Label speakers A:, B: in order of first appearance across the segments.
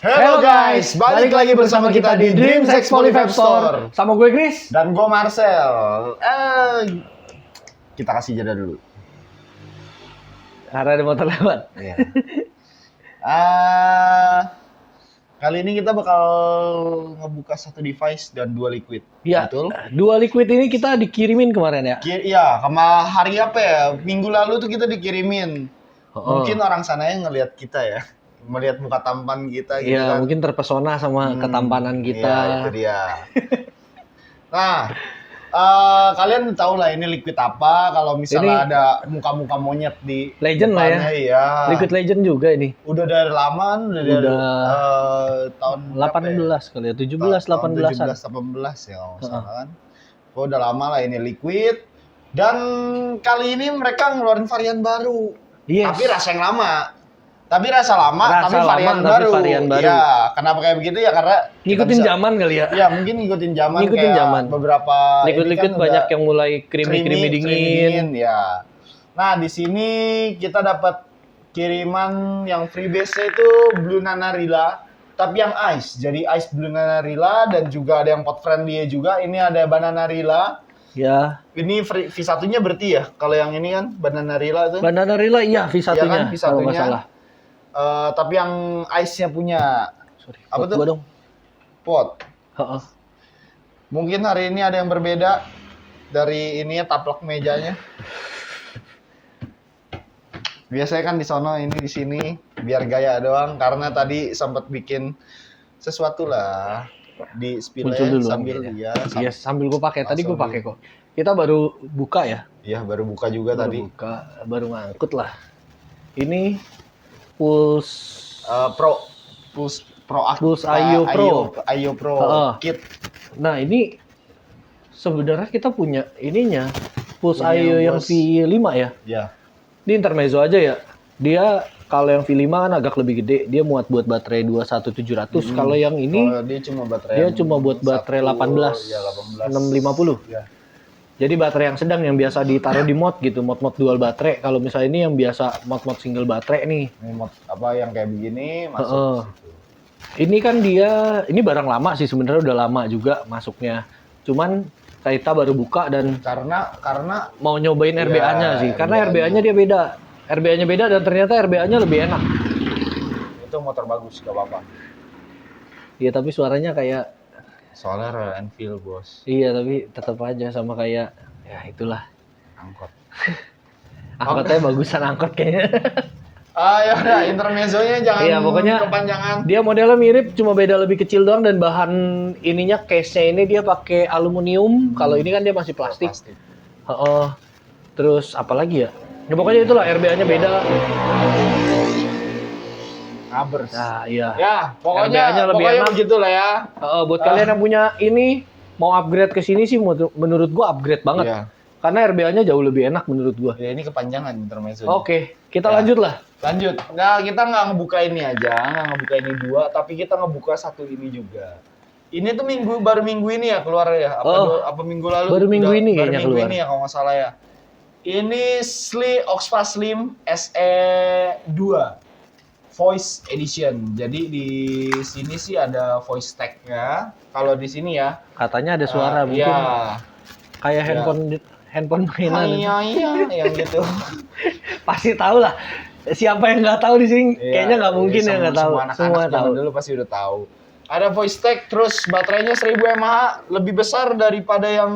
A: Hello guys, balik lagi bersama kita di Dream Sex Poly Vape Store.
B: Sama gue Chris.
A: Dan gue Marcel. Kita kasih jeda dulu.
B: Karena ada motor lewat.
A: Iya. Kali ini kita bakal ngebuka satu device dan 2 liquid.
B: Iya.
A: Betul?
B: 2 liquid ini kita dikirimin kemarin ya.
A: Iya, hari apa ya? Minggu lalu tuh kita dikirimin. Mungkin orang sananya ngelihat kita ya. Melihat muka tampan kita gitu
B: Iya,
A: kan.
B: mungkin terpesona sama ketampanan kita.
A: Iya, itu dia. Nah, kalian tahu lah ini liquid apa. Kalau misalnya
B: Ini
A: ada muka-muka monyet di
B: Legend lah ya.
A: depannya, iya.
B: Liquid Legend juga ini.
A: Udah dari lama, dari tahun berapa
B: 18 kali ya, 17 18-an.
A: 17 18 ya kalau nggak salah kan. Oh, udah lama lah ini liquid. Dan kali ini mereka ngeluarin varian baru.
B: Yes.
A: Tapi rasa yang lama. Tapi rasa lama, tapi varian baru. Iya, kenapa kayak begitu ya? Karena
B: ngikutin zaman kali ya.
A: Iya, mungkin ngikutin zaman.
B: Ngikutin
A: kayak
B: zaman.
A: Beberapa
B: liquid-liquid
A: kan
B: banyak yang mulai creamy dingin.
A: Ya. Nah, di sini kita dapat kiriman yang freebase-nya itu Blue Nanarila, tapi yang ice. Jadi ice Blue Nanarila dan juga ada yang pot friendly juga. Ini ada Bananarila.
B: Ya.
A: Ini V1-nya berarti ya? Kalau yang ini kan Bananarila itu.
B: Bananarila iya V1-nya.
A: Iya kan, V1-nya.
B: Kalau nggak salah.
A: Tapi yang ice-nya punya apa tuh?
B: Gua dong.
A: Pot.
B: Heeh.
A: Mungkin hari ini ada yang berbeda dari ini ya, taplak mejanya. Biasanya kan di sono, ini di sini biar gaya doang karena tadi sempat bikin sesuatu lah di spill sambil
B: ya. Iya, sambil gua pakai. Tadi gua pakai kok. Kita baru buka ya?
A: Iya, baru buka juga tadi.
B: Baru ngangkut lah. Ini Pulse IO Pro
A: kit.
B: Nah, ini sebenarnya kita punya ininya Pulse IO yang V5 ya.
A: Iya.
B: Ini intermezzo aja ya. Dia kalau yang V5 kan agak lebih gede, dia muat buat baterai 21700. Kalau yang ini dia cuma buat baterai 650.
A: Ya.
B: Jadi baterai yang sedang yang biasa ditaruh di mod gitu, mod dual baterai. Kalau misalnya ini yang biasa mod single baterai nih.
A: Ini mod apa yang kayak begini masuk situ.
B: Ini kan ini barang lama sih sebenarnya, udah lama juga masuknya. Cuman kita baru buka dan
A: karena
B: mau nyobain RBA-nya sih. Karena RBA-nya dia beda. RBA-nya beda dan ternyata RBA-nya lebih enak.
A: Itu motor bagus, gak apa-apa.
B: Iya, tapi suaranya kayak
A: soalnya Royal Enfield, bos.
B: Iya, tapi tetap aja sama kayak ya itulah.
A: Angkot.
B: Angkotnya bagusan angkot kayaknya.
A: Ya udah, intermezzonya jangan
B: pokoknya
A: kepanjangan.
B: Dia modelnya mirip, cuma beda lebih kecil doang dan bahan ininya case-nya ini dia pakai aluminium. Kalau ini kan dia masih plastik. Terus apa lagi ya? Ya pokoknya itulah RBA-nya beda.
A: Ngabers.
B: Nah, iya.
A: Ya, pokoknya begitu lah ya.
B: Buat kalian yang punya ini mau upgrade ke sini sih menurut gua upgrade banget.
A: Iya.
B: Karena RBA-nya jauh lebih enak menurut gua.
A: Ya ini kepanjangan intermezzo.
B: Oke, kita lanjut lah.
A: Lanjut. Nah, kita nggak ngebuka ini aja, nggak ngebuka ini 2, tapi kita ngebuka satu ini juga. Ini tuh baru minggu ini ya keluar ya? Apa minggu lalu?
B: Baru minggu ini kayaknya keluar.
A: Baru minggu ini ya kalau nggak salah ya. Ini Oxfam Slim SE 2. Voice Edition. Jadi di sini sih ada voice tag-nya. Kalau di sini ya.
B: Katanya ada suara mungkin.
A: Iya.
B: Kayak handphone mainan.
A: Iya, yang gitu.
B: Pasti tahu lah. Siapa yang nggak tahu di sini? Kayaknya nggak mungkin yang nggak tahu.
A: Semua tahu. Dulu pasti udah tahu. Ada voice tag, terus baterainya 1000 mAh, lebih besar daripada yang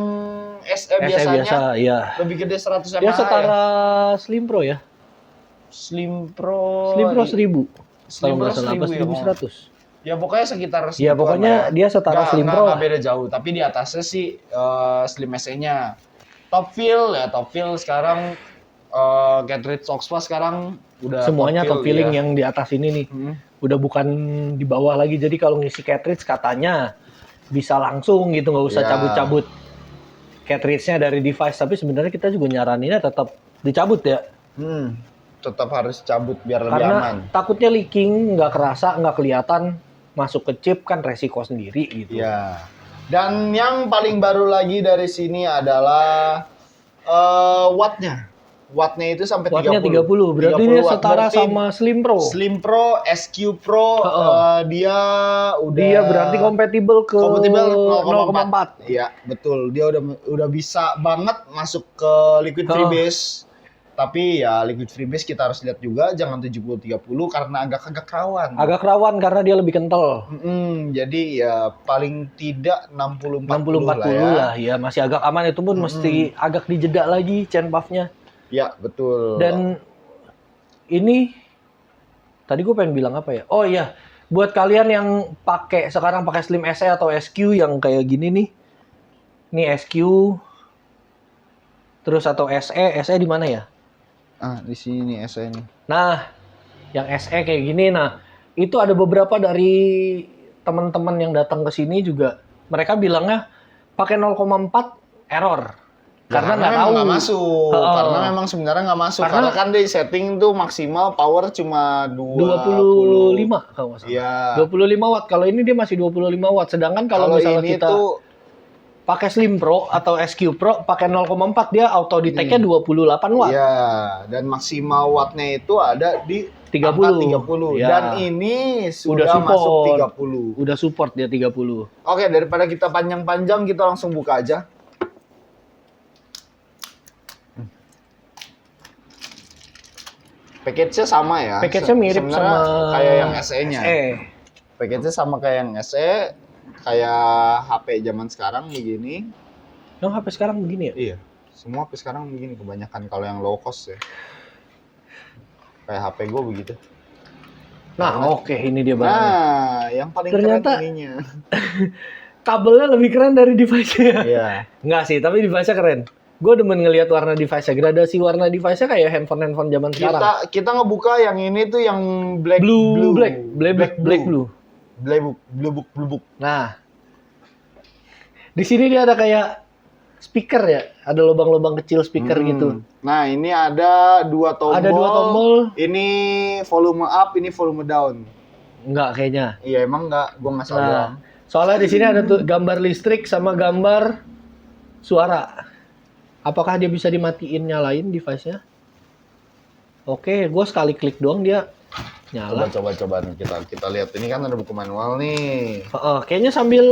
A: SE biasanya.
B: Biasa, iya.
A: Lebih gede 100 mAh.
B: Dia setara Slim Pro ya?
A: Slim Pro
B: 1000.
A: Slim Pro
B: 1100.
A: Ya pokoknya sekitar
B: ya pokoknya dia setara Slim Pro.
A: Nggak beda jauh, tapi di atasnya sih Slim SE-nya. Top feel sekarang cartridge Oxfam sekarang udah
B: semuanya top feeling ya. Yang di atas ini nih. Udah bukan di bawah lagi. Jadi kalau ngisi cartridge katanya bisa langsung gitu, nggak usah cabut-cabut cartridge-nya dari device. Tapi sebenarnya kita juga nyaraninnya tetap dicabut ya.
A: Tetap harus cabut biar lebih
B: aman. Karena takutnya leaking, nggak kerasa, nggak kelihatan, masuk ke chip kan resiko sendiri gitu.
A: Iya. Dan yang paling baru lagi dari sini adalah wattnya. wattnya itu sampai
B: Wattnya
A: 30.
B: 30. Berarti dia
A: 30 watt.
B: setara
A: Berarti
B: sama Slim Pro.
A: Slim Pro, SQ Pro, dia udah
B: Dia berarti kompatibel ke
A: kompatibel
B: 0,4.
A: 0,4. Iya, betul. Dia udah bisa banget masuk ke liquid freebase. Tapi ya liquid freebase kita harus lihat juga jangan 70-30 karena agak rawan.
B: Agak rawan karena dia lebih kental.
A: Jadi ya paling tidak 60-40
B: lah ya. Masih agak aman, itu pun mesti agak dijeda lagi chain puff-nya.
A: Ya, betul.
B: Dan ini tadi gue pengen bilang apa ya? Oh iya, buat kalian yang sekarang pakai Slim SE atau SQ yang kayak gini nih. Ini SQ terus atau SE di mana ya?
A: Di sini nih SE nih.
B: Nah, yang SE kayak gini, nah itu ada beberapa dari teman-teman yang datang ke sini juga, mereka bilangnya pakai 0,4 error. Karena nggak tahu.
A: Nggak masuk. Karena memang sebenarnya nggak masuk. Karena kan di setting tuh maksimal power cuma
B: 25 kalau nggak salah.
A: Iya.
B: 25 watt. Kalau ini dia masih 25 watt. Sedangkan kalau misalnya
A: ini
B: kita
A: tuh
B: pakai Slim Pro atau SQ Pro pakai 0,4, dia auto detect-nya 28 watt.
A: Iya, dan maksimal wattnya itu ada di
B: 30.
A: Ya. Dan ini sudah
B: support.
A: masuk 30.
B: Udah support dia 30.
A: Oke, daripada kita panjang-panjang, kita langsung buka aja. Package-nya sama ya.
B: Package-nya mirip
A: sebenarnya
B: sama
A: kayak yang SE-nya.
B: SE.
A: Package-nya sama kayak yang SE, kayak HP zaman sekarang begini.
B: Yang HP sekarang begini ya?
A: Iya. Semua HP sekarang begini kebanyakan kalau yang low cost ya. Kayak HP gue begitu.
B: Nah, oke, ini dia barangnya.
A: Nah, yang paling
B: Ternyata
A: keren ininya.
B: Kabelnya lebih keren dari device-nya.
A: Iya.
B: Enggak sih, tapi device-nya keren. Gue demen ngelihat warna device-nya. Gradasi warna device-nya kayak handphone zaman sekarang.
A: Kita ngebuka yang ini tuh yang black
B: blue.
A: Blue book.
B: Nah, di sini dia ada kayak speaker ya, ada lubang-lubang kecil speaker gitu.
A: Nah, ini ada 2 tombol.
B: Ada 2 tombol.
A: Ini volume up, ini volume down.
B: Enggak kayaknya.
A: Iya, emang enggak, gua nggak salah.
B: Nah, soalnya di sini ada tuh gambar listrik sama gambar suara. Apakah dia bisa dimatiin nyalain device-nya? Oke, gue sekali klik doang dia nyala.
A: Coba nih kita lihat. Ini kan ada buku manual nih.
B: Kayaknya sambil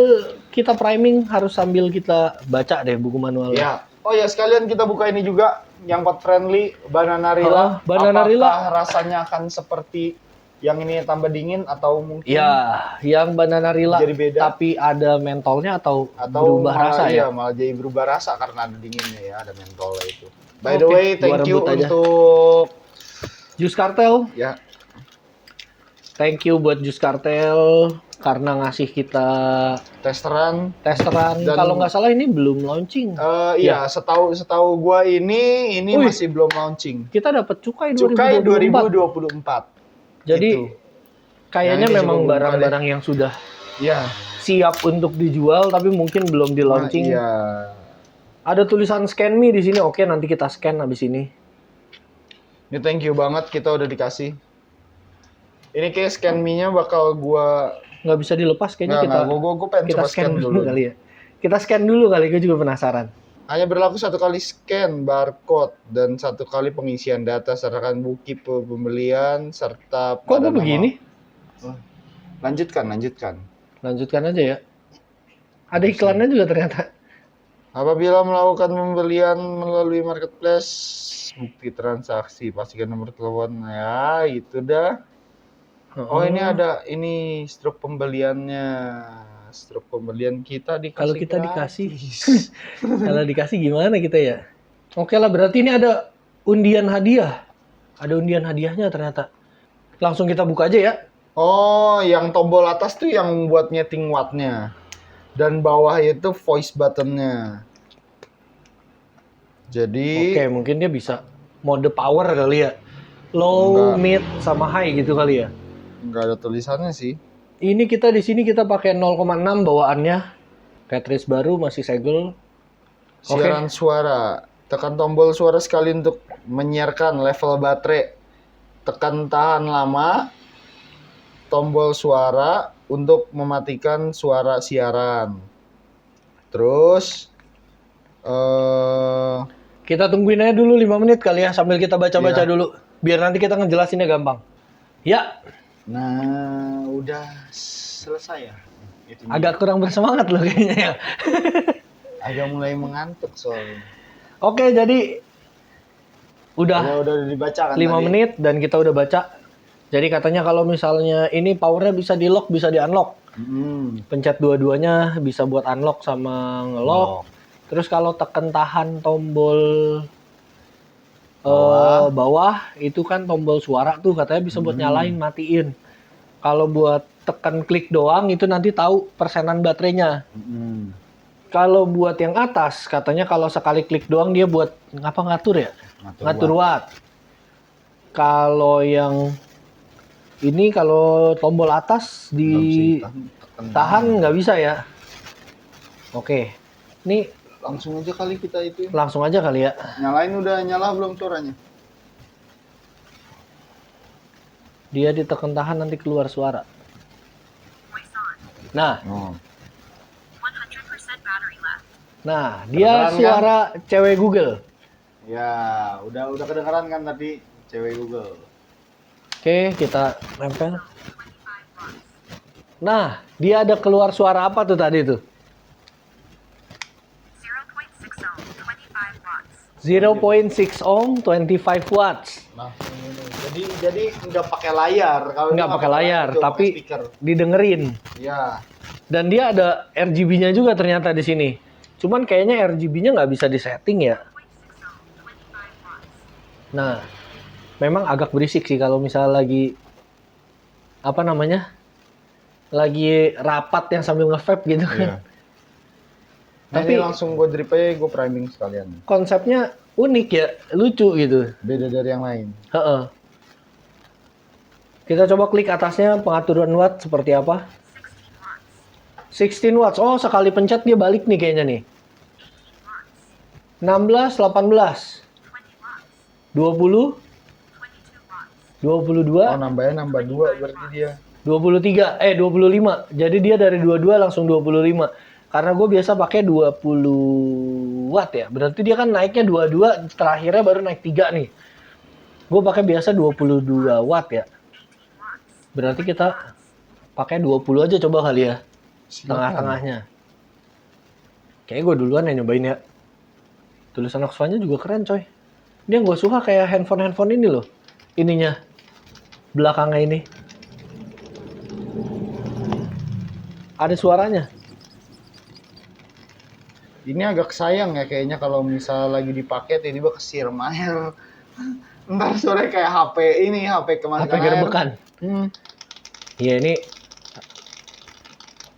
B: kita priming harus sambil kita baca deh buku manualnya.
A: Ya. Oh ya, sekalian kita buka ini juga yang pet friendly Banana Rilla.
B: Banana Rilla.
A: Apakah rasanya akan seperti yang ini tambah dingin atau mungkin
B: ya, yang Banana Rilla
A: jadi beda,
B: tapi ada mentolnya atau berubah
A: malah,
B: rasa ya?
A: Iya, malah jadi berubah rasa karena ada dinginnya ya, ada mentolnya itu. By the way, thank you
B: aja.
A: untuk
B: Juice Cartel.
A: Ya.
B: Thank you buat Juice Cartel karena ngasih kita
A: testeran.
B: Kalau nggak salah ini belum launching.
A: Iya, setahu gua ini masih belum launching.
B: Kita dapat cukai
A: 2024.
B: Jadi
A: gitu.
B: Kayaknya memang barang-barang yang sudah siap untuk dijual tapi mungkin belum di launching.
A: Iya.
B: Ada tulisan scan me di sini. Oke, nanti kita scan habis ini.
A: Ini thank you banget kita udah dikasih. Ini kayak scan me-nya bakal gua
B: nggak bisa dilepas kayaknya.
A: Gua pengen coba scan dulu
B: kali ya. Kita scan dulu kali, gue juga penasaran.
A: Hanya berlaku 1 kali scan barcode dan 1 kali pengisian data sertakan bukti pembelian serta
B: kok gue begini?
A: Lanjutkan
B: aja ya. Ada iklannya juga ternyata.
A: Apabila melakukan pembelian melalui marketplace, bukti transaksi, pastikan nomor telepon ya, itu dah. Oh, ini ada struk pembeliannya. Struk pembelian kita dikasih.
B: Kalau kita dikasih. Kalau dikasih gimana kita ya? Oke lah, berarti ini ada undian hadiah. Ada undian hadiahnya ternyata. Langsung kita buka aja ya.
A: Oh, yang tombol atas tuh yang buat nyeting wattnya. Dan bawah itu voice buttonnya. Jadi.
B: Oke, mungkin dia bisa mode power kali ya. Low, mid, sama high gitu kali ya.
A: Nggak ada tulisannya sih.
B: Ini kita di sini kita pakai 0,6 bawaannya. Cartridge baru masih segel.
A: Siaran suara. Tekan tombol suara sekali untuk menyiarkan level baterai. Tekan tahan lama tombol suara untuk mematikan suara siaran. Terus
B: Kita tungguin aja dulu 5 menit kali ya sambil kita baca-baca
A: Iya.
B: dulu. Biar nanti kita ngejelasinnya gampang. Ya,
A: Nah, udah selesai ya. Itu
B: agak kurang bersemangat loh kayaknya ya.
A: agak mulai mengantuk soalnya.
B: Oke, jadi udah
A: Udah dibaca kan
B: 5
A: tadi?
B: menit dan kita udah baca. Jadi katanya kalau misalnya ini powernya bisa di lock, bisa di unlock. Pencet dua-duanya bisa buat unlock sama ngelock. Terus kalau tekan tahan tombol bawah itu kan tombol suara tuh katanya bisa buat nyalain matiin. Kalau buat tekan klik doang itu nanti tahu persenan baterainya. Kalau buat yang atas katanya kalau sekali klik doang dia buat ngatur ya? Ngatur watt. Kalau yang ini kalau tombol atas di tahan nggak bisa ya. Oke. Ini
A: Langsung aja kali kita itu.
B: langsung aja kali ya.
A: Nyalain udah nyala belum suaranya?
B: Dia ditekan tahan nanti keluar suara. Nah, nah dia
A: Kedengeran kan?
B: suara cewek Google.
A: Ya, udah kedengeran kan tadi cewek Google.
B: Oke, kita nempel. Nah, dia ada keluar suara apa tuh tadi tuh? 0.6 ohm 25 watts.
A: Nah, ini. Jadi nggak pakai layar. Kalau
B: Nggak
A: ini
B: pakai layar,
A: cuma
B: tapi
A: pakai speaker.
B: didengerin.
A: Ya,
B: Dan dia ada RGB-nya juga ternyata di sini. Cuman kayaknya RGB-nya nggak bisa disetting ya. Nah, memang agak berisik sih kalau misalnya lagi apa namanya? Lagi rapat yang sambil nge-vape gitu kan.
A: iya. Nah,
B: Tapi-
A: ini langsung gue drip aja, gue priming sekalian.
B: Konsepnya unik ya, lucu gitu.
A: Beda dari yang lain.
B: Heeh. Kita coba klik atasnya pengaturan watt seperti apa. 16 watts. Oh, sekali pencet dia balik nih kayaknya nih. 16, 18, 20, 22,
A: Oh, nambahnya nambah 2 berarti dia.
B: 23, 25. Jadi dia dari 22 langsung 25. Karena gue biasa pakai 20 watt ya. Berarti dia kan naiknya 22, terakhirnya baru naik 3 nih. Gue pakai biasa 22 watt ya. Berarti kita pakai 20 aja coba kali ya. Tengah-tengahnya. Kayaknya gue duluan yang nyobain ya. Tulisan Oxfam-nya juga keren coy. Dia gue suka kayak handphone ini loh. Ininya. Belakangnya ini. Ada suaranya.
A: Ini agak sayang ya kayaknya kalau misal lagi dipakai tiba-tiba kesiram air. Ntar suaranya kayak HP ini, HP kemasukan
B: HP
A: air.
B: gerbekan. Iya ini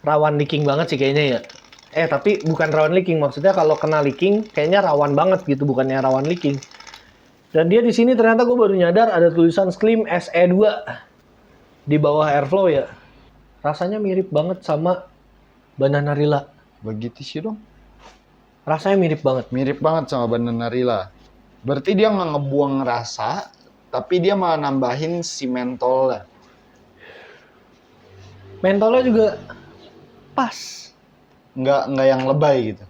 B: rawan leaking banget sih kayaknya ya. Tapi bukan rawan leaking, maksudnya kalau kena leaking kayaknya rawan banget gitu, bukannya rawan leaking. Dan dia di sini ternyata gue baru nyadar ada tulisan Slim SE2 di bawah airflow ya. Rasanya mirip banget sama Bananarilla.
A: Bagi tisu dong.
B: Rasanya mirip banget.
A: Mirip banget sama Bananarilla. Berarti dia nggak ngebuang rasa, tapi dia malah nambahin si mentolnya.
B: Mentolnya juga pas.
A: Nggak yang lebay gitu.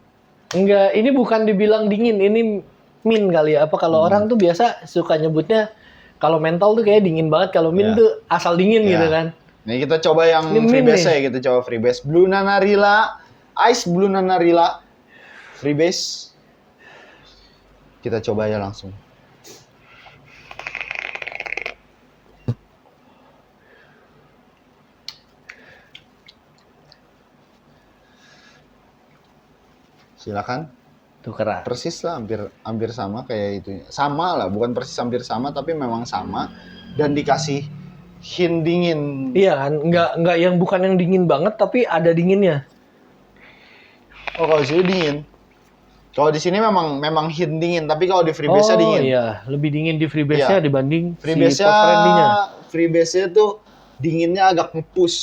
B: Enggak, ini bukan dibilang dingin, ini min kali ya. Apa kalau orang tuh biasa suka nyebutnya kalau mentol tuh kayak dingin banget, kalau min
A: Ya.
B: tuh asal dingin
A: Ya.
B: gitu kan.
A: Nih kita coba yang
B: Ini
A: freebase
B: nih.
A: ya, kita coba freebase. Blue Nanarilla, Ice Blue Nanarilla, freebase. Kita coba ya langsung. Silakan.
B: Tuh keras.
A: Persis lah, hampir sama kayak itu. Sama lah, bukan persis hampir sama, tapi memang sama. Dan dikasih hint dingin.
B: Iya kan, nggak yang bukan yang dingin banget tapi ada dinginnya.
A: Oh, kalau di sini dingin. Kalau di sini memang hint dingin, tapi kalau di freebase-nya
B: Oh
A: dingin.
B: iya, lebih dingin di freebase-nya
A: Iya.
B: dibanding si
A: Freebase-nya,
B: pod-friendly-nya.
A: freebase-nya tuh dinginnya agak nge-push.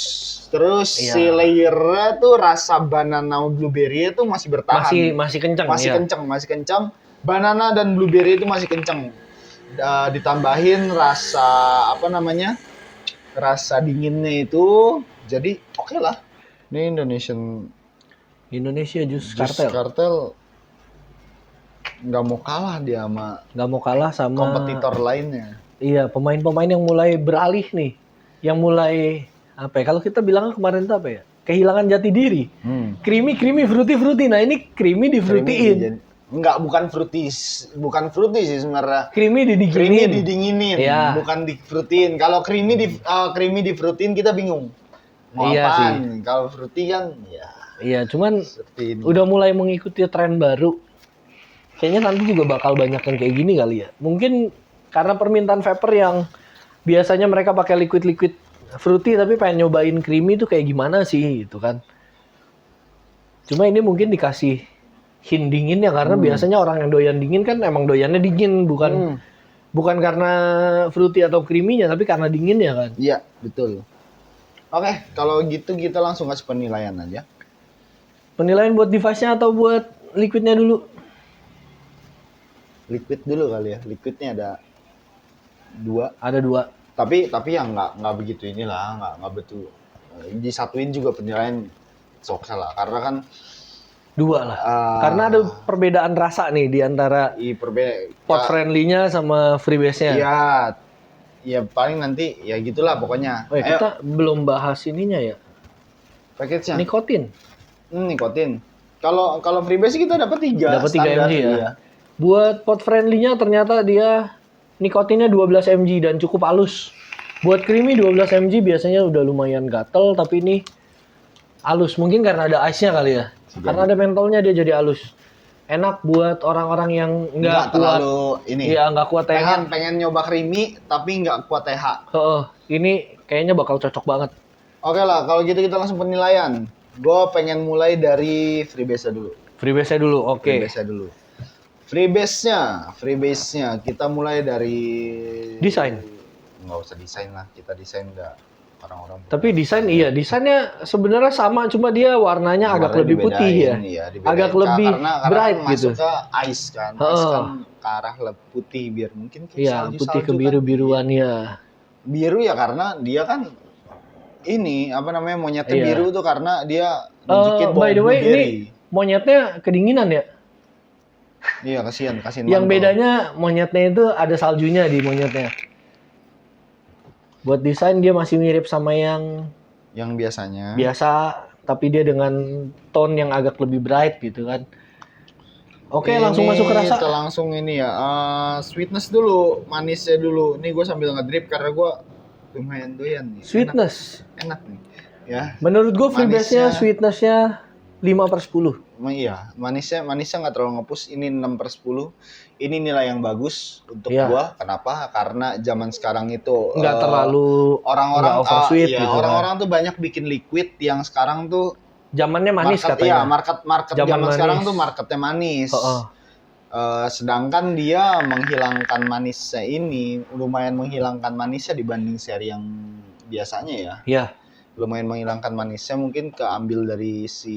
A: Terus
B: Iya.
A: si layer-nya tuh rasa banana blueberry-nya tuh masih bertahan.
B: Masih kencang
A: masih
B: ya.
A: masih kencang. Banana dan blueberry itu masih kencang. Ditambahin rasa apa namanya? Rasa dinginnya itu jadi oke lah. Ini Indonesian
B: Indonesia Juice
A: Juice
B: Cartel.
A: Cartel nggak mau kalah dia sama
B: Nggak mau kalah sama
A: kompetitor lainnya.
B: iya, pemain-pemain yang mulai beralih nih. Yang mulai apa ya? Kalau kita bilang kemarin tuh apa ya? Kehilangan jati diri. Creamy, fruity. Nah, ini creamy di fruityin.
A: Enggak, bukan fruity sih sebenarnya.
B: Creamy
A: Creamy
B: didinginin.
A: didinginin,
B: Iya.
A: bukan di fruitin. Kalau creamy di fruitin kita bingung. Mau
B: Iya
A: apaan? Kalau fruity kan ya
B: Iya, cuman
A: seperti ini.
B: udah mulai mengikuti tren baru. Kayaknya nanti juga bakal banyak yang kayak gini kali ya. Mungkin karena permintaan vapor yang biasanya mereka pakai liquid fruity tapi pengen nyobain creamy tuh kayak gimana sih gitu kan. Cuma ini mungkin dikasih hint dingin ya karena biasanya orang yang doyan dingin kan emang doyannya dingin bukan karena fruity atau creamy-nya tapi karena dingin ya kan.
A: Iya, betul. Oke, kalau gitu kita langsung kasih penilaian aja.
B: Penilaian buat device-nya atau buat liquidnya dulu?
A: Liquid dulu kali ya. Liquidnya ada 2.
B: Ada 2.
A: Tapi yang nggak begitu inilah, nggak betul. Disatuin juga penilaian sok salah karena kan
B: 2 lah. Karena ada perbedaan rasa nih di antara pot friendly-nya sama freebase-nya.
A: Iya. Ya paling nanti ya gitulah pokoknya.
B: Oh, ya, kita belum bahas ininya ya.
A: Package-nya.
B: Nikotin.
A: Nikotin. Kalau freebase kita dapat 3.
B: Dapat 3 mg ya.
A: Iya.
B: Buat pot friendly-nya ternyata dia nikotinnya 12 mg dan cukup halus. Buat creamy 12 mg biasanya udah lumayan gatel tapi ini halus. Mungkin karena ada ice-nya kali ya. Karena ada mentolnya dia jadi halus. Enak buat orang-orang yang nggak kuat
A: terlalu ini.
B: Iya, nggak kuat TH.
A: Pengen nyoba creamy tapi nggak kuat TH.
B: Ini kayaknya bakal cocok banget.
A: Oke lah, kalau gitu kita langsung penilaian. Gue pengen mulai dari freebase dulu.
B: Freebase-nya dulu, oke.
A: Freebase-nya kita mulai dari
B: Desain.
A: Nggak usah desain lah, kita desain udah orang-orang.
B: Tapi desainnya sebenarnya sama, cuma dia warnanya agak lebih putih ya. Agak lebih bright gitu.
A: Masuk ke ice kan. Ice kan ke arah putih biar mungkin kayak
B: iya, putih ke biru-biruan ya.
A: Biru ya karena dia kan ini apa namanya monyetnya biru tuh karena dia nunjukin
B: by the way ini monyetnya kedinginan ya.
A: Iya, kasihan
B: Yang bedanya monyetnya itu ada saljunya di monyetnya. Buat desain dia masih mirip sama yang
A: biasanya.
B: Biasa, tapi dia dengan tone yang agak lebih bright gitu kan. Oke, langsung masuk ke rasa.
A: Kita langsung ini ya, sweetness dulu, manisnya dulu. Ini gue sambil ngedrip karena gue lumayan doyan nih.
B: Sweetness.
A: Enak nih. Ya.
B: Menurut gue freebase-nya sweetness-nya 5/10.
A: Iya, manisnya nggak terlalu ngepush. Ini 6/10. Ini nilai yang bagus untuk gua. Kenapa? Karena zaman sekarang itu
B: nggak terlalu
A: orang-orang
B: oversweet gitu.
A: Orang-orang tuh banyak bikin liquid yang sekarang tuh
B: zamannya manis katanya.
A: Iya, market zaman sekarang tuh marketnya manis. Sedangkan dia menghilangkan manisnya ini lumayan menghilangkan manisnya dibanding seri yang biasanya ya.
B: Iya.
A: Lumayan menghilangkan manisnya, mungkin keambil dari si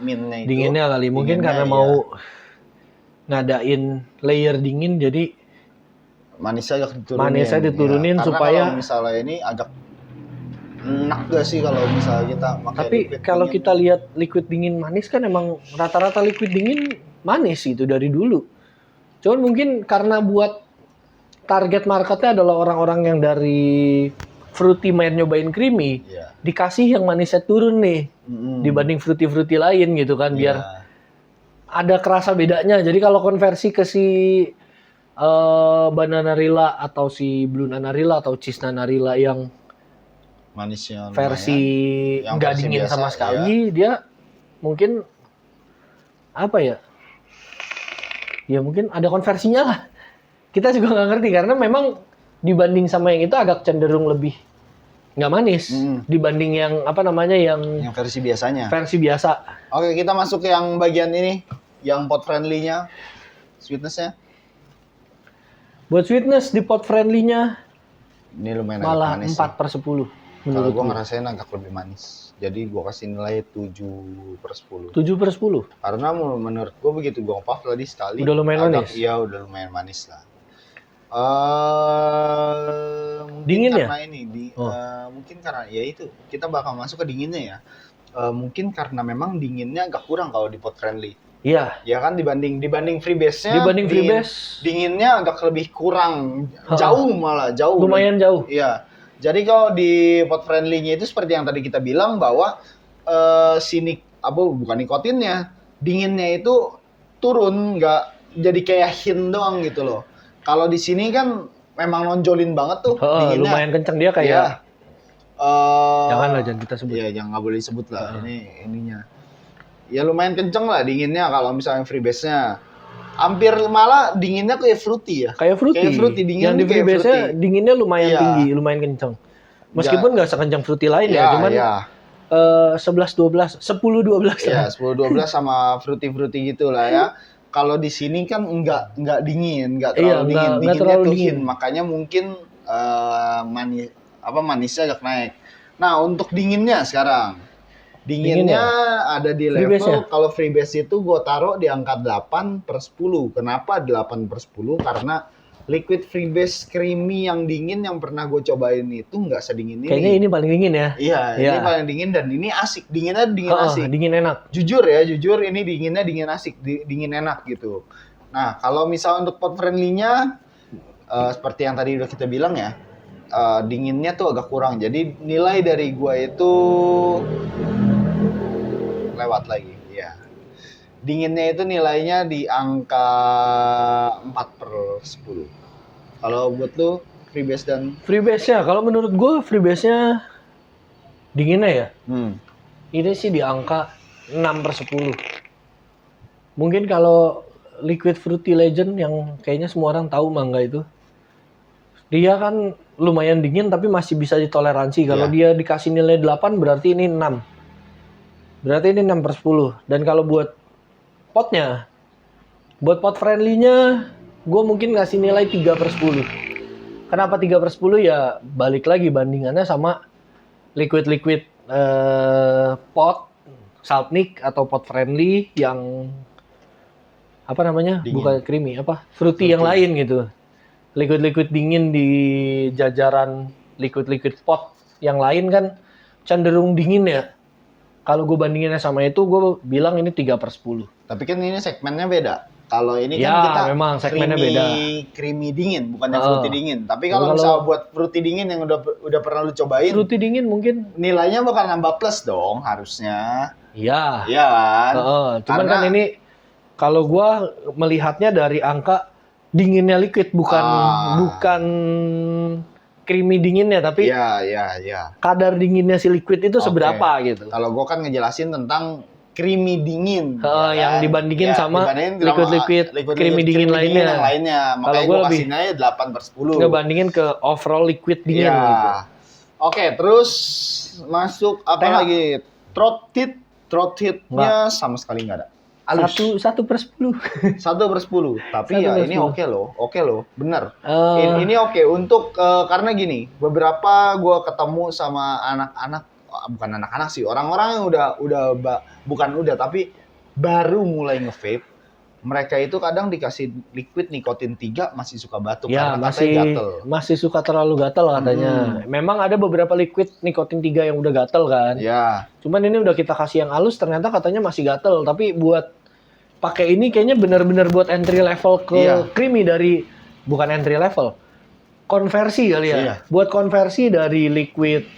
A: mintnya itu.
B: Dinginnya kali, mungkin karena mau ngadain layer dingin jadi
A: manisnya diturunin.
B: Manisnya diturunin ya. Supaya
A: kalau misalnya ini agak enak gak sih kalau misalnya kita pakai
B: tapi kalau kita lihat liquid dingin manis kan emang rata-rata liquid dingin manis itu dari dulu. Cuman mungkin karena buat target marketnya adalah orang-orang yang dari fruity main nyobain creamy, dikasih yang manisnya turun nih dibanding fruity lain gitu kan, biar ada kerasa bedanya. Jadi kalau konversi ke si Bananarilla atau si Blue Nanarilla atau Cheese Nanarilla yang
A: manisnya
B: versi nggak dingin biasa, sama sekali, dia mungkin apa ya? Ya mungkin ada konversinya lah. Kita juga nggak ngerti karena memang dibanding sama yang itu agak cenderung lebih nggak manis dibanding yang apa namanya yang
A: versi biasanya.
B: Versi biasa.
A: Oke, kita masuk ke yang bagian ini, yang pot friendly-nya, sweetness-nya.
B: Buat sweetness di pot friendly-nya
A: ini lumayan
B: malah
A: manis
B: 4/10.
A: Kalau gue ngerasain agak lebih manis. Jadi gue kasih nilai 7/10.
B: 7/10?
A: Karena menurut gue begitu gue puff tadi sekali.
B: Udah lumayan manis?
A: Iya, udah lumayan manis lah.
B: Dingin
A: karena
B: ya?
A: Ini mungkin karena ya itu kita bakal masuk ke dinginnya ya. Mungkin karena memang dinginnya agak kurang kalau di pot friendly.
B: Iya.
A: Ya kan dibanding freebase-nya.
B: Dibanding freebase
A: dinginnya agak lebih kurang, jauh malah jauh.
B: Lumayan jauh.
A: Iya. Jadi kalau di pod friendly-nya itu seperti yang tadi kita bilang bahwa bukan nikotinnya, dinginnya itu turun, nggak jadi kayak hint doang gitu loh. Kalau di sini kan memang nonjolin banget tuh dinginnya.
B: Lumayan kenceng dia kayak.
A: Iya.
B: Jangan kita sebut.
A: Iya, jangan, nggak boleh sebut lah. Ini ininya. Ya lumayan kenceng lah dinginnya kalau misalnya freebase-nya. Hampir malah dinginnya kayak fruity ya.
B: Kayak fruity.
A: Dingin
B: yang di freebase-nya dinginnya lumayan tinggi, lumayan kenceng. Meskipun nggak sekencang fruity lain ya, cuman 11-12, 10-12.
A: Iya, 10-12 sama fruity gitu lah ya. Kalau di sini kan nggak dingin, nggak terlalu dingin. Dinginnya tuh hint, makanya mungkin manisnya agak naik. Nah, untuk dinginnya sekarang. Dinginnya ada di level, kalau freebase itu gue taruh di angka 8/10. Kenapa 8/10? Karena liquid freebase creamy yang dingin yang pernah gue cobain itu nggak sedingin ini.
B: Kayaknya ini paling dingin ya?
A: Iya, ini paling dingin dan ini asik. Dinginnya dingin asik.
B: Dingin enak.
A: Jujur ini dinginnya dingin asik, dingin enak gitu. Nah, kalau misalnya untuk pot friendly-nya, seperti yang tadi udah kita bilang ya, dinginnya tuh agak kurang. Jadi nilai dari gue itu lewat lagi, ya. Dinginnya itu nilainya di angka 4/10. Kalau buat lu,
B: freebase-nya, kalau menurut gue freebase-nya dinginnya ya. Ini sih di angka 6/10. Mungkin kalau Liquid Fruity Legend yang kayaknya semua orang tahu mangga itu, dia kan lumayan dingin tapi masih bisa ditoleransi. Kalau dia dikasih nilai 8 berarti ini 6. Berarti ini 6/10. Dan kalau buat potnya, buat pot friendly-nya, gue mungkin ngasih nilai 3/10. Kenapa 3/10? Ya balik lagi bandingannya sama liquid pot, Saltnik atau pot friendly yang dingin. Bukan creamy, fruity yang lain gitu. Liquid dingin di jajaran liquid pot yang lain kan cenderung dingin ya. Kalau gue bandinginnya sama itu, gue bilang ini 3/10.
A: Tapi kan ini segmennya beda. Kalau ini
B: ya,
A: kan kita
B: memang segmennya beda.
A: Creamy dingin, bukannya fruity dingin. Tapi kalau misalnya buat fruity dingin yang udah pernah lu cobain,
B: fruity dingin mungkin
A: nilainya bakal nambah plus dong harusnya.
B: Iya.
A: Iya kan?
B: Cuman kan ini kalau gue melihatnya dari angka dinginnya liquid, bukan creamy dinginnya, tapi kadar dinginnya si liquid itu seberapa gitu.
A: Kalau gue kan ngejelasin tentang creamy dingin,
B: yang dibandingin sama liquid creamy dingin lainnya.
A: Makanya gue kasih nilai 8/10.
B: Ngebandingin ke overall liquid dingin. Gitu.
A: Oke, terus masuk apa lagi? Throat hit-nya sama sekali nggak ada.
B: 1/10.
A: 1/10. Tapi ya ini oke loh, bener. Ini oke untuk karena gini, beberapa gue ketemu sama bukan anak-anak sih, orang-orang yang tapi baru mulai nge-vape. Mereka itu kadang dikasih liquid nikotin 3 masih suka batuk karena
B: masih suka terlalu gatel katanya. Memang ada beberapa liquid nikotin 3 yang udah gatel kan.
A: Ya.
B: Cuman ini udah kita kasih yang halus, ternyata katanya masih gatel. Tapi buat pakai ini kayaknya benar-benar buat entry level ke creamy dari, bukan entry level, konversi kali ya. Buat konversi dari liquid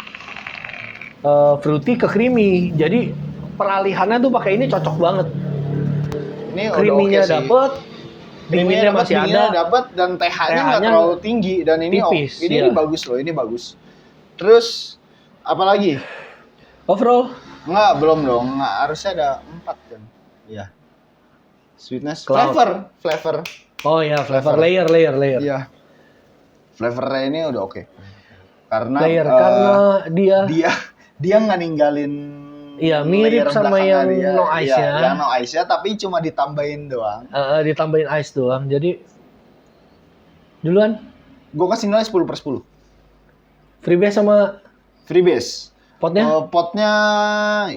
B: fruity ke creamy. Jadi peralihannya tuh pakai ini cocok banget.
A: Ini
B: creamy-nya dapet, dinginnya masih ada,
A: dapat dan TH-nya nggak terlalu tinggi dan ini
B: tipis,
A: ini bagus loh, ini bagus. Terus apa lagi?
B: Overall?
A: Enggak, belum dong. Harusnya ada 4 kan. Iya. Sweetness, flavor.
B: Oh ya, flavor layer.
A: Iya. Flavornya ini udah oke. Karena dia nggak ninggalin.
B: Iya, mirip sama yang no ice ya.
A: Yang no ice ya, tapi cuma ditambahin doang.
B: Ditambahin ice doang. Jadi duluan.
A: Gue kasih nilai 10/10.
B: Freebase sama
A: freebase.
B: Potnya?
A: Potnya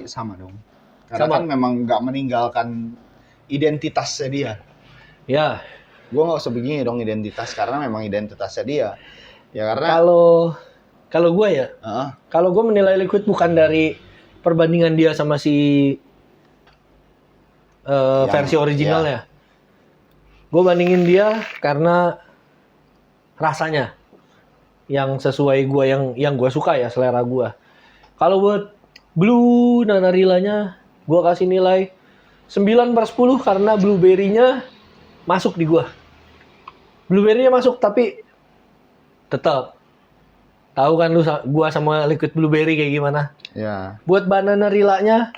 A: sama dong. Karena kan memang nggak meninggalkan identitasnya dia.
B: Ya.
A: Gue nggak usah begini dong identitas, karena memang identitasnya dia. Ya karena
B: kalau gue ya, kalau gue menilai liquid bukan dari perbandingan dia sama si versi originalnya. Gue bandingin dia karena rasanya yang sesuai gue, yang gue suka ya, selera gue. Kalau buat Blue Nanarillanya gue kasih nilai 9/10 karena blueberry-nya masuk di gue. Blueberry-nya masuk, tapi tetap tahu kan lu gua sama liquid blueberry kayak gimana.
A: Ya.
B: Buat Bananarillanya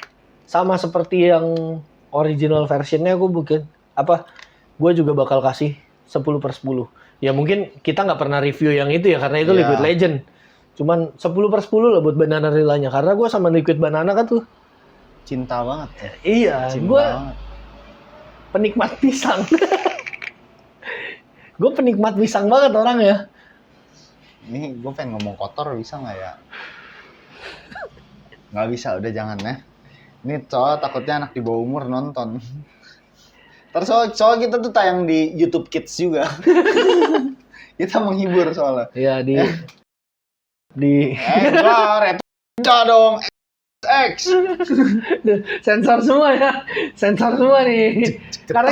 B: sama seperti yang original versionnya, gue juga bakal kasih 10/10. Ya mungkin kita nggak pernah review yang itu ya karena itu liquid legend. Cuman 10/10 lah buat Bananarillanya karena gue sama liquid banana kan tuh
A: Cinta banget ya.
B: iya, gue
A: Banget.
B: penikmat pisang. Gue penikmat pisang banget orang ya.
A: Ini gue pengen ngomong kotor, bisa nggak ya? Nggak bisa, udah jangan ya. Ini soal takutnya anak di bawah umur nonton. Terus soal kita tuh tayang di YouTube Kids juga. Kita menghibur soalnya.
B: Iya di
A: Enggak dong. X.
B: sensor semua ya. Sensor semua nih. Karena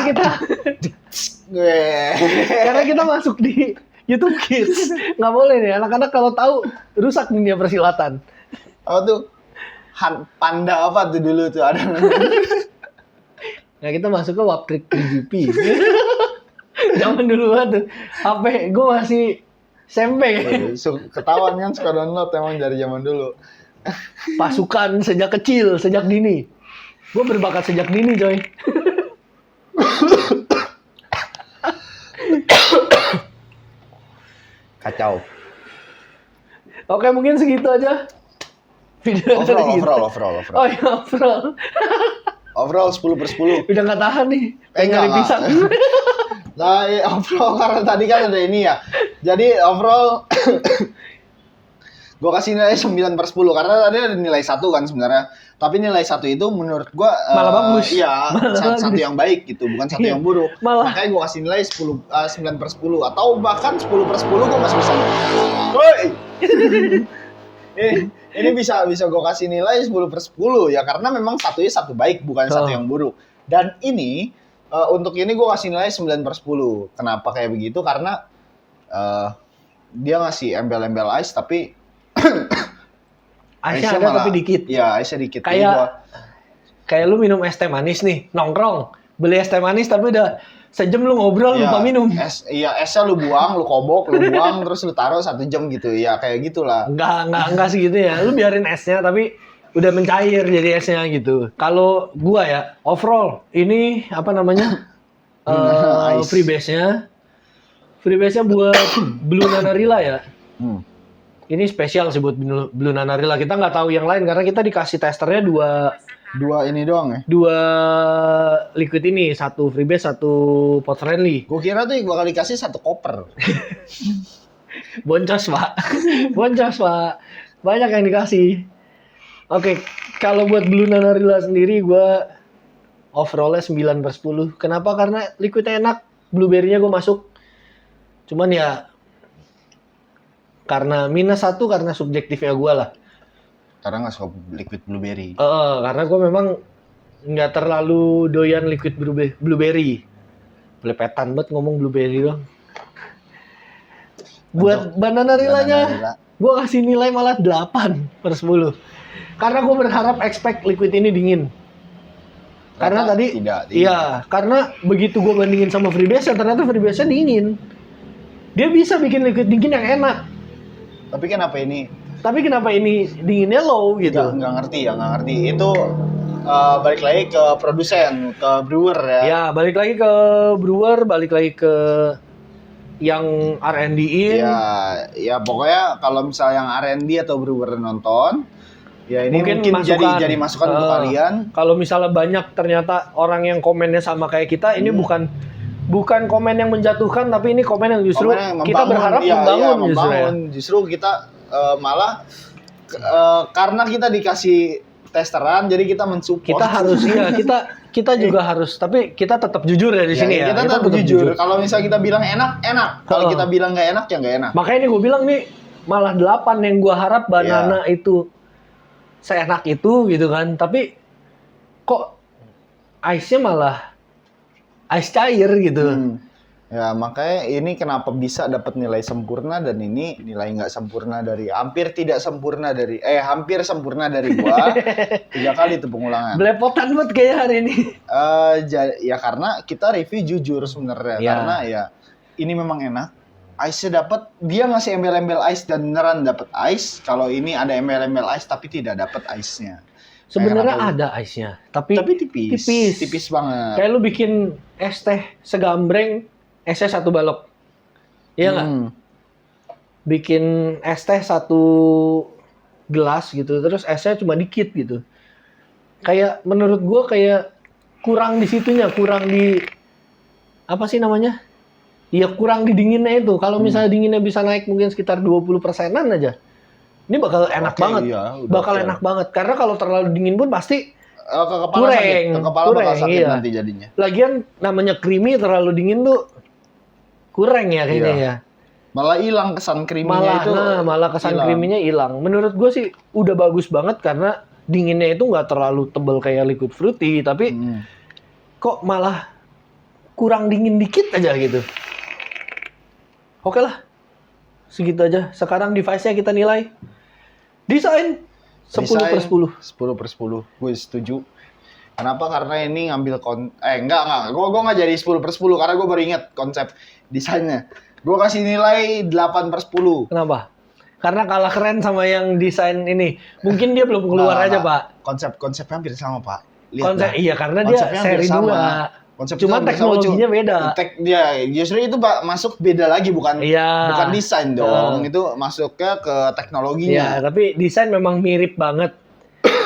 B: kita masuk di YouTube Kids. Nggak boleh nih, anak-anak kalau tahu rusak dunia persilatan.
A: Apa tuh? Panda apa tuh dulu tuh ada.
B: Nah kita masuk ke Waptrick 3GP. Zaman dulu banget tuh. HP gue masih SMP.
A: Ketahuan kan suka download emang dari zaman dulu.
B: Pasukan sejak kecil, sejak dini. Gue berbakat sejak dini, coy.
A: Kacau.
B: Oke, mungkin segitu aja. Video
A: Overall.
B: Oh iya, overall.
A: Overall 10/10.
B: Udah nggak tahan nih. Pengen nyari pisang.
A: Nah, overall karena tadi kan ada ini ya. Jadi overall gue kasih nilai 9/10 karena tadi ada nilai 1 kan sebenarnya. Tapi nilai 1 itu menurut gue
B: malah bagus.
A: Iya, satu yang baik gitu, bukan satu yang buruk. Makanya gue kasih nilai 9/10 atau bahkan 10/10 gue masih bisa. Woi. Ini bisa gue kasih nilai 10/10 ya karena memang satunya satu baik, bukan satu yang buruk. Dan ini untuk ini gue kasih nilai 9/10. Kenapa kayak begitu? Karena dia ngasih embel-embel ice tapi
B: Ice-nya ada tapi dikit.
A: Iya, ice-nya dikit.
B: Kayak lu minum es teh manis nih, nongkrong. Beli es teh manis tapi udah sejam lu ngobrol lupa minum.
A: Esnya lu buang, lu kobok, lu buang terus lu taruh 1 jam gitu. Ya kayak gitulah.
B: Enggak segitu ya. Lu biarin esnya tapi udah mencair jadi esnya gitu. Kalau gua ya, overall ini apa namanya? Freebase-nya buat Blue Nanarilla ya. Ini spesial sih buat Blue Nanarilla. Kita nggak tahu yang lain karena kita dikasih testernya dua
A: ini doang ya?
B: 2 liquid ini, 1 freebase, 1 pot friendly.
A: Gue kira tuh bakal dikasih 1 koper.
B: Boncos pak. Banyak yang dikasih. Oke, kalau buat Blue Nanarilla sendiri gue overallnya 9/10. Kenapa? Karena liquidnya enak, blueberry-nya gue masuk. Cuman ya karena -1 karena subjektifnya gue lah.
A: Karena nggak suka liquid blueberry.
B: Karena gue memang nggak terlalu doyan liquid blueberry. Belepetan banget ngomong blueberry dong. Buat Bananarillanya, gue kasih nilai malah 8/10. Karena gue berharap expect liquid ini dingin. Karena tadi, iya, karena begitu gue bandingin sama freebase, ternyata freebase-nya dingin. Dia bisa bikin liquid dingin yang enak.
A: Tapi kenapa ini
B: dinginnya low gitu?
A: Nggak ngerti. Itu balik lagi ke produsen, ke brewer ya.
B: Ya, balik lagi ke brewer, balik lagi ke yang R&D-in.
A: Ya pokoknya kalau misalnya yang R&D atau brewer nonton, ya ini mungkin jadi masukan untuk kalian.
B: Kalau misalnya banyak ternyata orang yang komennya sama kayak kita, ini bukan komen yang menjatuhkan, tapi ini komen yang justru kita berharap membangun.
A: Justru kita malah karena kita dikasih testeran, jadi kita mensupport.
B: Kita juga harus, tapi kita tetap jujur ya di sini ya.
A: Kita tetap jujur. Kalau misalnya kita bilang enak. Kalau kita bilang nggak enak, ya nggak enak.
B: Makanya ini gue bilang nih, malah 8 yang gue harap banana itu seenak itu gitu kan. Tapi kok ice-nya malah ice cair gitu.
A: Ya makanya ini kenapa bisa dapat nilai sempurna, dan ini nilai nggak sempurna dari hampir sempurna dari gua 3 kali itu pengulangan.
B: Belepotan banget kayak hari ini.
A: Ya karena kita review jujur sebenarnya,
B: Ya.
A: karena ya ini memang enak. Ice-nya dapat, dia ngasih embel-embel ice dan beneran dapat ice. Kalau ini ada embel-embel ice tapi tidak dapat ice-nya.
B: Sebenarnya
A: Kayak
B: ada ice-nya, tapi
A: tipis banget.
B: Kayak lu bikin es teh segambreng, esnya 1 balok. Iya nggak? Bikin es teh 1 gelas gitu, terus esnya cuma dikit gitu. Kayak menurut gua kayak kurang di situnya, kurang di apa sih namanya? Ya kurang di dinginnya itu. Kalau misalnya dinginnya bisa naik mungkin sekitar 20%-an aja. Ini bakal enak banget.
A: Iya,
B: bakal enak banget. Karena kalau terlalu dingin pun pasti
A: ke kepala sakit. Ke kepala bakal sakit
B: iya.
A: nanti jadinya.
B: Lagian namanya creamy terlalu dingin tuh kurang ya kayaknya ya.
A: Malah hilang kesan creamy-nya itu.
B: Malah kesan creamy-nya hilang. Menurut gue sih udah bagus banget karena dinginnya itu nggak terlalu tebal kayak liquid fruity, tapi kok malah kurang dingin dikit aja gitu. Oke lah, segitu aja. Sekarang device-nya kita nilai. Desain 10/10.
A: 10/10. Gue setuju. Kenapa? Karena ini ngambil enggak. Gue nggak jadi 10/10 karena gue baru inget konsep desainnya. Gue kasih nilai 8/10.
B: Kenapa? Karena kalah keren sama yang desain ini. Mungkin dia belum keluar aja, Pak.
A: Konsepnya hampir sama, Pak.
B: Iya, karena dia seri 2. Cuma teknologinya beda.
A: Justru itu Pak masuk beda lagi, bukan desain dong. Itu masuknya ke teknologinya.
B: Iya, tapi desain memang mirip banget.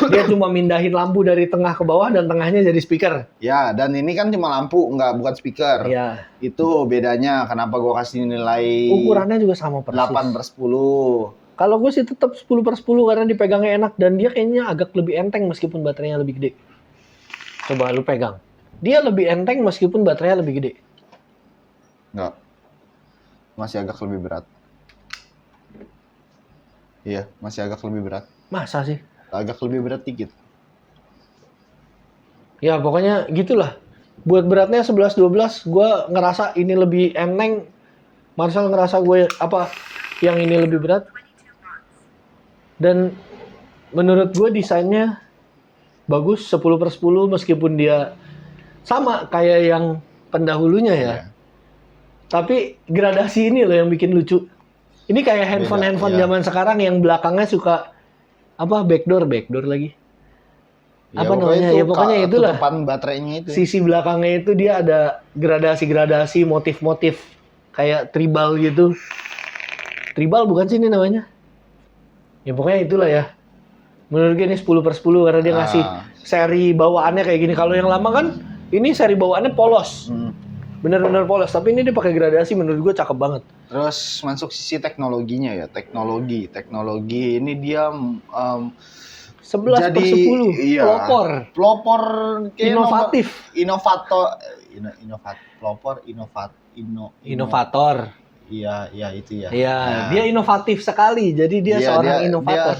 B: Dia cuma mindahin lampu dari tengah ke bawah dan tengahnya jadi speaker.
A: Ya, dan ini kan cuma lampu, bukan speaker.
B: Iya.
A: Itu bedanya. Kenapa gue kasih nilai
B: ukurannya juga sama persis.
A: 8/10.
B: Kalau gue sih tetap 10/10 karena dipegangnya enak dan dia kayaknya agak lebih enteng meskipun baterainya lebih gede. Coba lu pegang. Dia lebih enteng meskipun baterainya lebih gede.
A: Enggak. Masih agak lebih berat. Iya, masih agak lebih berat.
B: Masa sih?
A: Agak lebih berat dikit.
B: Ya pokoknya gitulah. Buat beratnya 11-12, gue ngerasa ini lebih enteng. Marcel ngerasa yang ini lebih berat. Dan menurut gue desainnya bagus 10/10 meskipun dia sama kayak yang pendahulunya ya.
A: Iya.
B: Tapi gradasi ini loh yang bikin lucu. Ini kayak handphone zaman sekarang yang belakangnya suka backdoor lagi.
A: Ya,
B: apa namanya? Ya pokoknya itulah.
A: Tutupan baterainya itu.
B: Sisi belakangnya itu dia ada gradasi-gradasi, motif-motif kayak tribal gitu. Tribal bukan sih ini namanya? Ya pokoknya itulah ya. Menurut gue ini 10/10 karena dia ngasih seri bawaannya kayak gini. Kalau yang lama kan ini seri bawaannya polos. Bener-bener polos. Tapi ini dia pakai gradasi, menurut gue cakep banget.
A: Terus masuk sisi teknologinya ya. Teknologi ini dia
B: 11/10.
A: Iya. Pelopor
B: inovatif. Inovator.
A: Iya itu ya.
B: Iya, dia inovatif sekali. Jadi dia seorang inovator.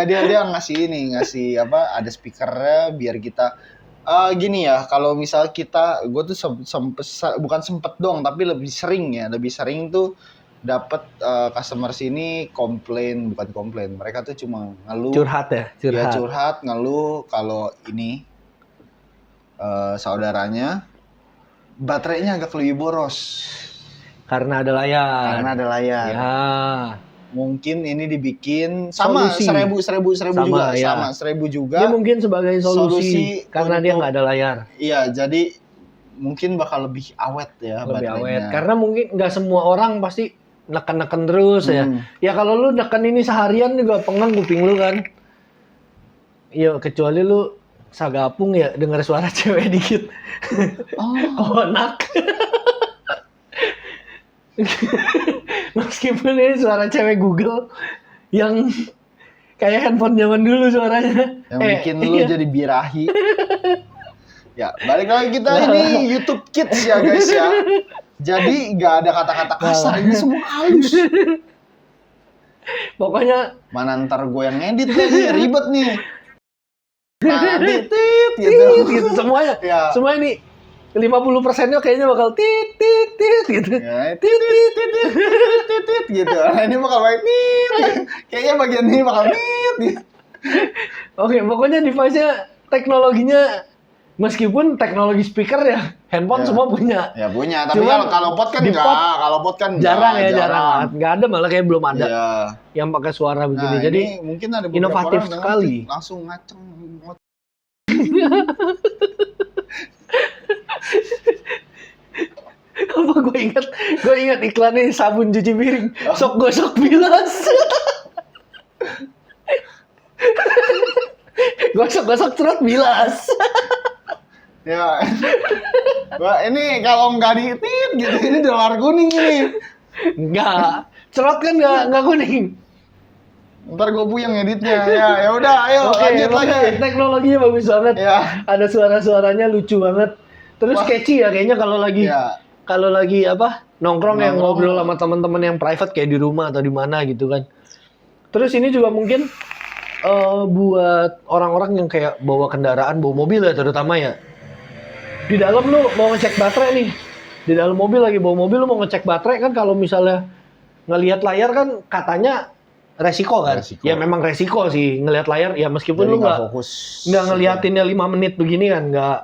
A: Dia ngasih ada speakernya biar kita gini ya, kalau misal gue tuh bukan sempet dong, tapi lebih sering tuh dapat customer sini bukan komplain, mereka tuh cuma ngeluh, curhat ngeluh kalau ini saudaranya baterainya agak lebih boros
B: karena ada layar. Ya.
A: Mungkin ini dibikin sama
B: solusi.
A: 1.000 juga.
B: Dia mungkin sebagai solusi karena dia nggak ada layar.
A: Iya, jadi mungkin bakal lebih awet ya baterainya.
B: Karena mungkin nggak semua orang pasti neken terus ya. Ya kalau lu neken ini seharian juga pengen kuping lu kan. Iya, kecuali lu sagapung ya dengar suara cewek dikit. Konak. Meskipun ini suara cewek Google yang kayak handphone zaman dulu suaranya.
A: Yang bikin lu jadi birahi. Ya, balik lagi kita ini YouTube Kids ya guys ya. Jadi nggak ada kata-kata kasar, ini semua halus.
B: Pokoknya
A: mana ntar gue yang ngedit lagi, ribet nih. Nah, tit gitu.
B: gitu semuanya.
A: Ya.
B: Semua ini 50%-nya kayaknya bakal tit gitu.
A: Ya, tit gitu. Nah, ini bakal baik tit. Kayaknya bagian ini bakal tit gitu.
B: Oke, pokoknya device-nya teknologinya meskipun teknologi speaker ya handphone
A: Ya.
B: semua punya.
A: Ya punya, tapi
B: Cuman
A: kalau pot kan
B: di
A: enggak.
B: pot
A: Kalau pot kan
B: Jarang
A: enggak,
B: ya, jarang banget. Nggak ada, malah kayak belum ada
A: Iya.
B: yang pakai suara begini.
A: Nah,
B: Jadi
A: ini mungkin ada beberapa
B: inovatif
A: orang dengan
B: sekali.
A: langsung ngaceng.
B: apa gue ingat iklannya sabun cuci piring, sok gosok bilas. Gosok-gosok cerut bilas.
A: Ya. Wah, ini kalau nggak ditit gitu, ini dolar kuning ini.
B: Enggak, cerot kan enggak kuning.
A: Ntar gue puyeng editnya. Ya udah, ayo
B: Oke,
A: lanjut lagi.
B: teknologinya bagus banget.
A: Ya.
B: Ada suara-suaranya lucu banget. Terus
A: Wah.
B: catchy ya kayaknya
A: Ya.
B: kalau lagi apa nongkrong yang
A: Nongkrong.
B: ngobrol sama teman-teman yang private kayak di rumah atau di mana gitu kan. Terus ini juga mungkin buat orang-orang yang kayak bawa kendaraan, bawa mobil ya terutama ya. Di dalam lu mau ngecek baterai nih. Di dalam mobil lagi bawa mobil lu mau ngecek baterai kan, kalau misalnya ngelihat layar kan katanya resiko kan.
A: Resiko.
B: Ya memang resiko sih ngelihat layar ya, meskipun
A: Jadi
B: lu
A: nggak
B: nggak
A: fokus.
B: ngeliatinnya 5 menit begini kan, nggak.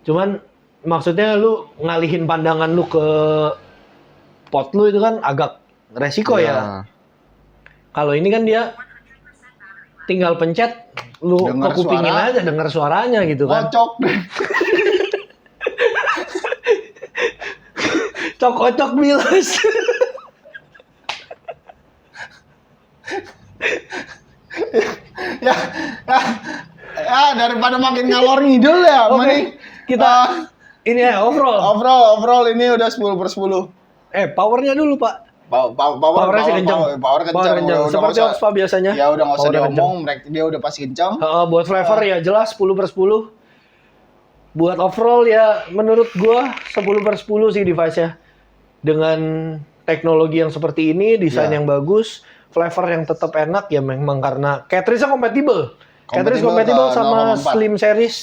B: Cuman maksudnya lu ngalihin pandangan lu ke pot lu itu kan agak resiko ya. Kalau ini kan dia tinggal pencet, lu
A: Dengar
B: kekupingin
A: suara.
B: aja, denger suaranya gitu kan.
A: Kocok deh.
B: Cok-cok bilas.
A: ya, daripada makin ngalor ngidul ya.
B: Oke,
A: Mending
B: kita ini ya overall.
A: overall ini udah 10/10.
B: Powernya dulu Pak. Powernya sih kencang.
A: Power kencang. Udah
B: Seperti
A: nggak usah-
B: Oxpa biasanya.
A: Ya udah nggak usah
B: Powernya
A: diomong, mereka dia udah pasti kencang.
B: Buat flavor ya jelas 10/10. Buat overall ya menurut gua 10/10 sih device-nya. Dengan teknologi yang seperti ini, desain
A: Ya.
B: yang bagus, flavor yang tetap enak ya memang karena cartridge-nya kompatibel. Cartridge
A: Kompatibel
B: kompatibel
A: ke
B: sama
A: 0,4.
B: Slim Series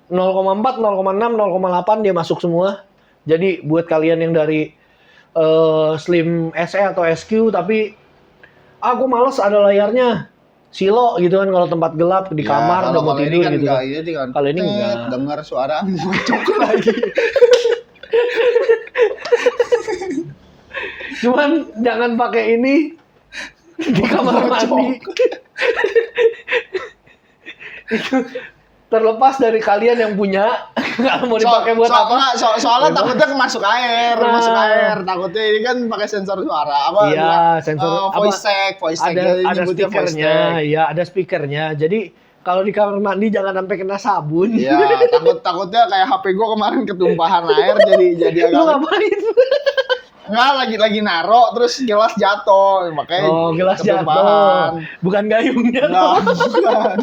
B: 0,4, 0,6, 0,8 dia masuk semua. Jadi buat kalian yang dari Slim SE atau SQ tapi aku males ada layarnya. Silo gitu kan kalau tempat gelap di
A: Ya,
B: kamar udah mau
A: kalau ini
B: tidur
A: kan
B: gitu.
A: enggak, ini kan.
B: Kalau ini enggak.
A: Dengar suara ngocok lagi.
B: Cuman jangan pakai ini di kamar mandi. Itu terlepas dari kalian yang punya, kalau mau dipakai buat apa?
A: Soalnya takutnya masuk air,
B: Nah.
A: Takutnya ini kan pakai sensor suara. Apa?
B: Iya,
A: bilang,
B: sensor
A: voice tag.
B: ada
A: nyebutnya voice
B: speakernya,
A: tag.
B: ya ada speakernya. Jadi kalau di kamar mandi jangan sampai kena sabun.
A: Iya, takutnya kayak HP gua kemarin ketumpahan air jadi
B: Lu
A: agak
B: ngapain?
A: enggak lagi naro terus gelas jatuh makanya
B: Gelas jatuh.
A: ketumpahan.
B: Bukan gayungnya.
A: Nah, bukan.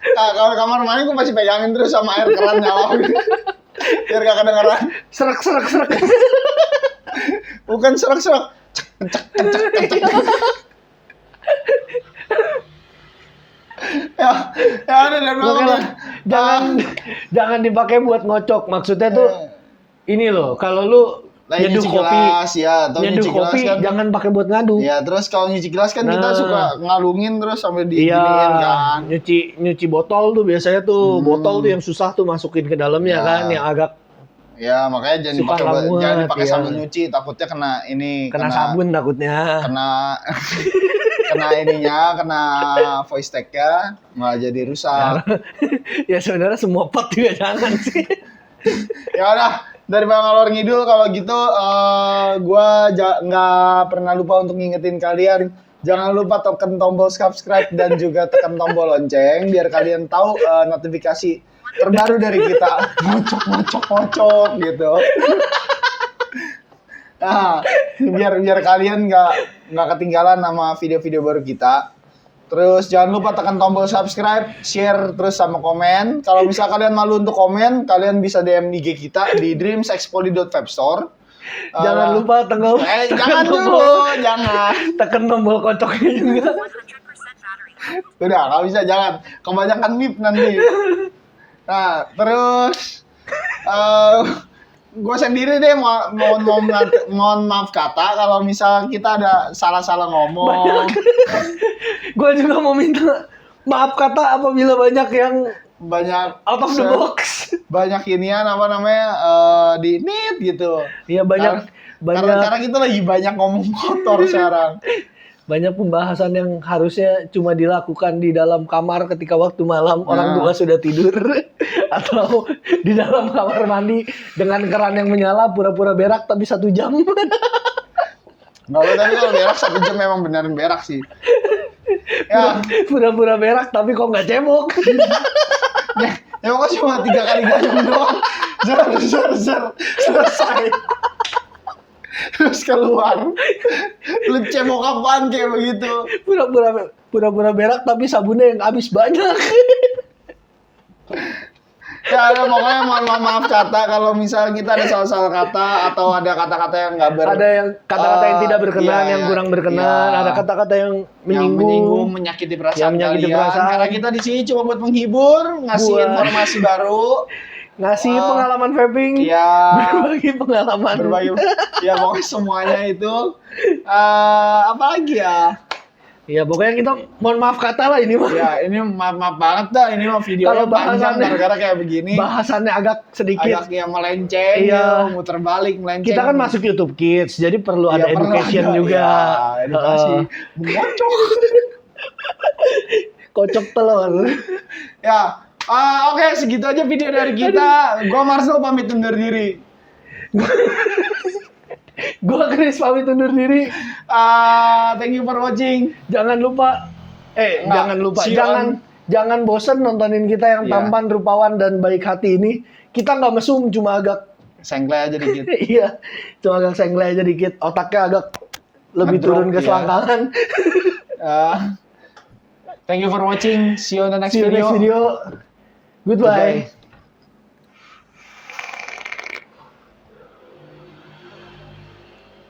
A: Kalau kamar mandi gue masih pegangin terus sama air keran nyala biar gak kedengeran.
B: Serak.
A: Bukan serak. Cek. Ya udah dan
B: Makanya jangan dipakai buat ngocok. Maksudnya tuh ini loh, kalau lu
A: lagi
B: nyeduh
A: nyuci
B: kopi,
A: gelas ya, atau
B: nyeduh
A: nyuci gelas
B: kopi
A: kan.
B: jangan pakai buat ngaduk.
A: Ya, terus kalau nyuci gelas kan kita
B: Nah.
A: suka ngalungin terus sampai
B: Iya,
A: diginiin kan.
B: nyuci botol tuh biasanya tuh botol tuh yang susah tuh masukin ke dalamnya
A: Ya.
B: kan, yang agak
A: Ya, makanya jangan
B: Suka lamuat,
A: jangan dipakai
B: ya.
A: sambil nyuci, takutnya kena ini,
B: kena sabun takutnya.
A: kena kena ininya, kena voice tag-nya, malah jadi rusak.
B: Ya sebenarnya semua pot juga jangan sih.
A: Ya udah, dari Bang Alor Ngidul kalau gitu gua nggak pernah lupa untuk ngingetin kalian, jangan lupa tekan tombol subscribe dan juga tekan tombol lonceng biar kalian tahu notifikasi terbaru dari kita. Ngocok gitu. Nah, biar kalian nggak ketinggalan sama video-video baru kita. Terus jangan lupa tekan tombol subscribe, share, terus sama komen. Kalau misal kalian malu untuk komen, kalian bisa DM IG kita di dreamsexpoli.webstore.
B: Jangan lupa
A: Jangan dulu, jangan.
B: tekan tombol kocoknya juga.
A: Udah, nggak bisa, jangan. Kebanyakan mip nanti. Nah, terus gue sendiri deh mohon maaf kata kalau misal kita ada salah-salah ngomong.
B: Gue juga mau minta maaf kata apabila banyak yang
A: Banyak
B: out of the box.
A: banyak inian apa namanya di nit gitu.
B: Iya banyak
A: Karena kita lagi banyak ngomong kotor sekarang.
B: banyak pembahasan yang harusnya cuma dilakukan di dalam kamar ketika waktu malam orang tua sudah tidur atau di dalam kamar mandi dengan keran yang menyala pura-pura berak tapi 1 jam.
A: Tapi kalau berak 1 jam memang beneran berak sih. Ya,
B: Pura-pura berak tapi kok nggak cebok.
A: ya kok cuma 3 kali gayung doang. Zer, selesai. Terus keluar. Lu cebok apaan kayak begitu?
B: Pura-pura berak tapi sabunnya yang habis banyak.
A: Ya, pokoknya mohon maaf kata kalau misalnya kita ada salah-salah kata atau ada kata-kata yang nggak
B: Ada yang kata-kata yang tidak berkenan,
A: iya,
B: yang kurang berkenan,
A: iya.
B: ada kata-kata yang
A: Yang
B: menyinggung.
A: menyakiti perasaan
B: Yang menyakiti
A: kalian.
B: perasaan.
A: Karena kita di sini cuma buat menghibur, ngasih
B: Buat-
A: informasi baru.
B: Ngasih pengalaman vaping,
A: Ya,
B: berbagi pengalaman.
A: ya pokoknya semuanya itu apa lagi ya?
B: Ya pokoknya kita mohon maaf kata lah ini mah.
A: Ya ini maaf banget dah, ini mah videonya
B: Kalau
A: panjang
B: bahasannya-
A: gara-gara kayak begini.
B: Bahasannya agak sedikit.
A: Agak yang melenceng,
B: Iya.
A: ya, muter balik melenceng.
B: Kita kan masuk YouTube Kids, jadi perlu ada
A: Ya, perlu
B: education
A: ada,
B: juga.
A: ya, edukasi. Bocok.
B: Kocok telur.
A: Ya, oke, segitu aja video dari kita. Gua Marcel pamit undur diri.
B: Gua Chris pamit undur diri.
A: Thank you for watching.
B: Jangan lupa,
A: Enggak,
B: jangan lupa,
A: see you
B: jangan bosen nontonin kita yang
A: Iya.
B: tampan, rupawan dan baik hati ini. Kita nggak mesum, cuma agak,
A: Sengklay aja dikit.
B: iya, cuma agak senglay aja dikit. Otaknya agak lebih
A: Ngedrop,
B: turun ke
A: iya.
B: selangkangan.
A: Thank you for watching. See you on the next
B: See you next video. Goodbye.
A: Goodbye.